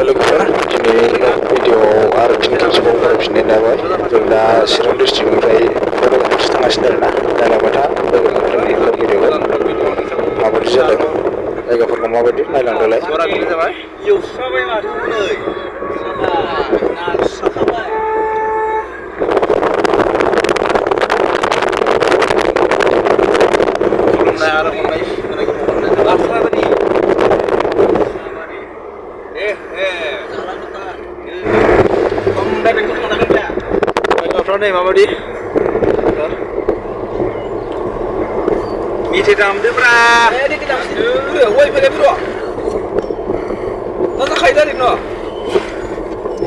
लोगोफोर दिनै भिडिअ आरो फिन खेबसेबाव फरायफिननाय जाबाय जों दा चिरां डिस्ट्रिक्टनिफ्राय क'क्राझार थांगासिनो आरोना नायलाबाथा लोगोफोरनि भिडिअखौ माबायदि जादों जायगाफोरखौ माबायदि नायलांदोलाय एवस्राबाय माथो हनै नारसाखाबाय खुलुमनाय आरो अननाय होनायखौ हरनाय लाफाबारि जायगाफ्रा नै माबायदि मेथाइ दामदोब्रा वय फैलायफोर' मा जाखायो दारिख न'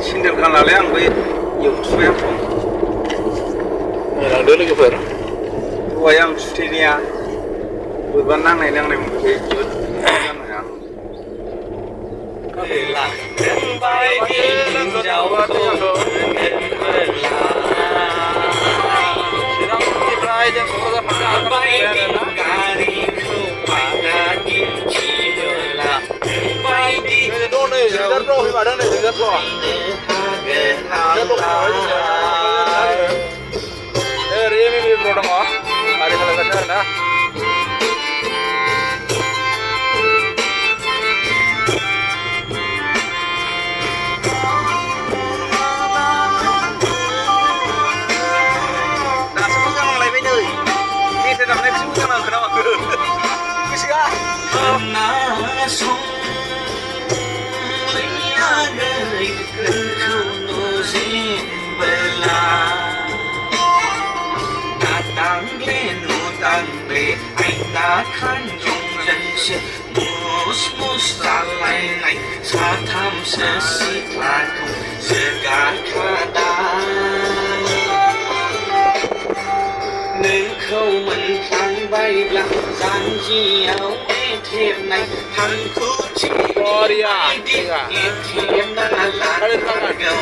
सिन्देल गानलालै आं बै एवथुबाय आं नायलांदो लोगोफोर दहाय आं सुथेनाया बोरैबा नांनाय मोनबाय जोबोद गाननाया चिरांनिफ्राय जों क'क्राझार看中人是mus जालायनाय साथामसो सिख्लाखौ जोगाखादाय नोंखौ मोनफ्लांबायब्ला जानजियाव एथेबनाय थांखुथि बायदि एथेबना लानांगौ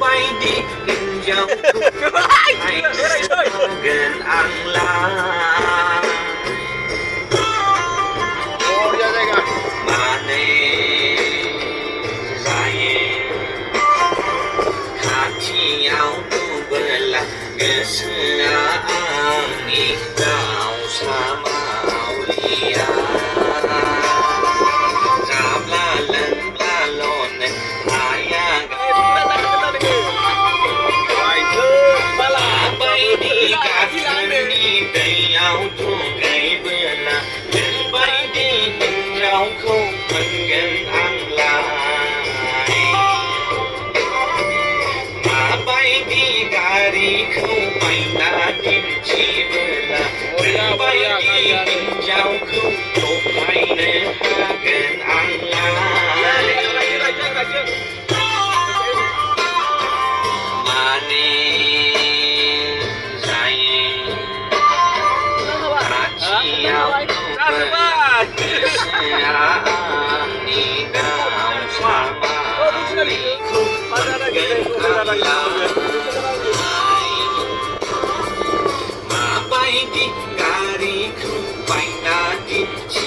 बायदि हिन्जावखौ नायगोन आंलाय माने जायो खाथियाव नुबोला गोसोआ आंनि दाउसा मावरिया जाब्ला लोंब्लाल'नो हाया गाथोननि दैयाव दुगैबोला नोंबायदि हिन्जावखौ मोनगोन आंलाय माबायदि गारिखौ बायना दिन्थिबोला नोंबायदि हिन्जावखौ जफायनो हागोन आंलाय माने माबायदि गारिखौ बायना दिन्थि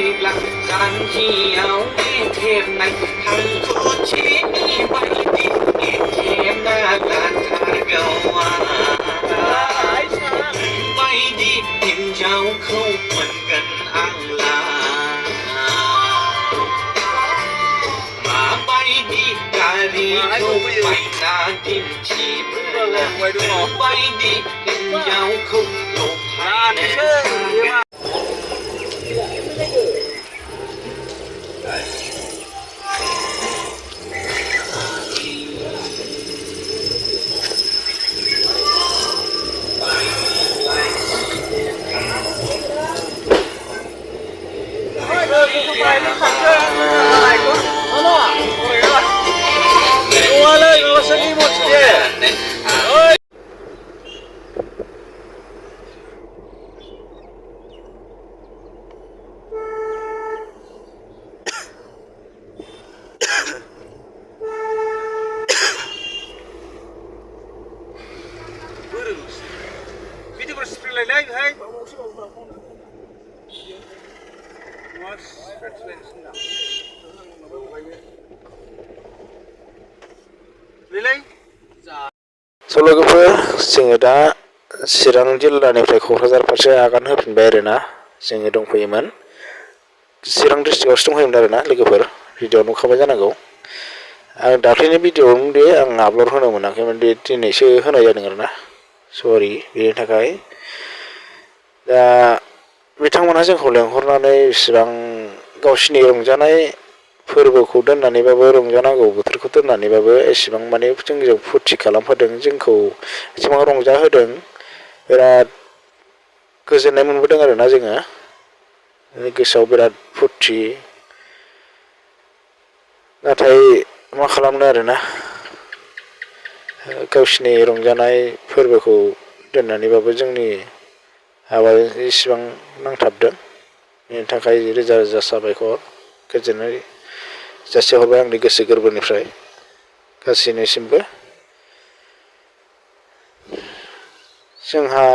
là gian chiều đi thêm này thằng cô chỉ bay đi thêm là thả gầu bay đi tìm cháu không mình gần ăn là mà bay đi cà ri không bay ra tìm chỉ là bay đi tìm cháu không lột hai Video spray lagi, hai. स' लोगोफोर जोङो दा चिरां जिल्लानिफ्राय क'क्राझार फारसे आगान होफिनबाय आरोना जोङो दंफैयोमोन चिरां डिस्ट्रिक्टआवसो दंफैयोमोन आरोना लोगोफोर भिडिअ नुखाबाय जानांगौ आं दाख्लैनि भिडिअआवनो दे आं आपल'ड होनो मोनाखैमोन दे दिनैसो होनाय जादों आरोना सरि बेनि थाखाय दा बिथांमोनहा जोंखौ लेंहरनानै इसिबां गावसिनि रंजानाय फोरबोखौ दोननानैबाबो रंजानांगौ बोथोरखौ दोननानैबाबो एसेबां माने जोंजों फुरथि खालामहोदों जोंखौ एसेबां रंजाहोदों बिराद गोजोननाय मोनबोदों आरोना जोङो गोसोआव बिराद फुरथि नाथाय मा खालामनो आरोना गावसिनि रंजानाय फोरबोखौ दोननानैबाबो जोंनि हाबाजों इसिबां नांथाबदों बेनि थाखाय रोजा रोजा साबायखर गोजोननाय जासिहरबाय आंनि गोसो गोरबोनिफ्राय गासैनिसिमबो जोंहा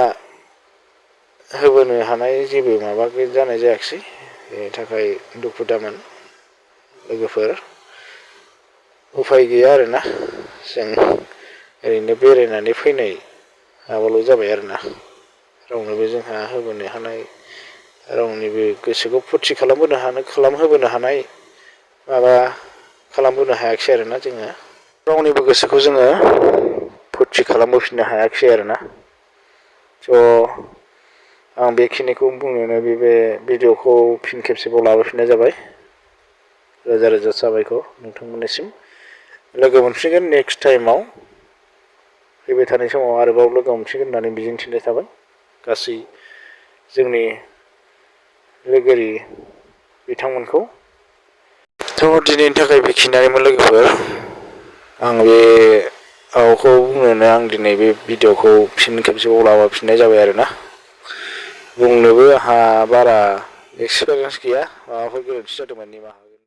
होबोनो हानाय जेबो माबा जानाय जायाखिसै बेनि थाखाय दुखु दामोन लोगोफोर उफाय गैया आरोना जों ओरैनो बेरायनानै फैनाय माबाल' जाबाय आरोना रावनोबो जोंहा होबोनो हानाय रावनिबो गोसोखौ फुरथि खालामहोबोनो हानाय माबा खालामबोनो हायाखिसै आरोना जोङो रावनिबो गोसोखौ जोङो फुरथि खालामबोफिननो हायाखिसै आरोना स' आं बेखिनिखौ बुंनोनो बे भिडिअखौ फिन खेबसेबाव लाबोफिननाय जाबाय रोजा रोजा साबायखर नोंथांमोननिसिम लोगो मोनफिनगोन नेक्स्ट टाइमाव फैबाय थानाय समाव आरोबाव लोगो मोनफिनगोन होननानै मिजिंथिनाय थाबाय गासै जोंनि लोगोरि बिथांमोनखौ थ' दिनैनि थाखाय बेखिनियानोमोन लोगोफोर आं बे माबाखौ बुंनोनो आं दिनै बे भिडिअखौ फिन खेबसेबाव लाबोफिननाय जाबाय आरोना बुंनोबो आंहा बारा एक्सपिरियेन्स गैया माबाफोर गोरोन्थि जादोंमोन निमाहा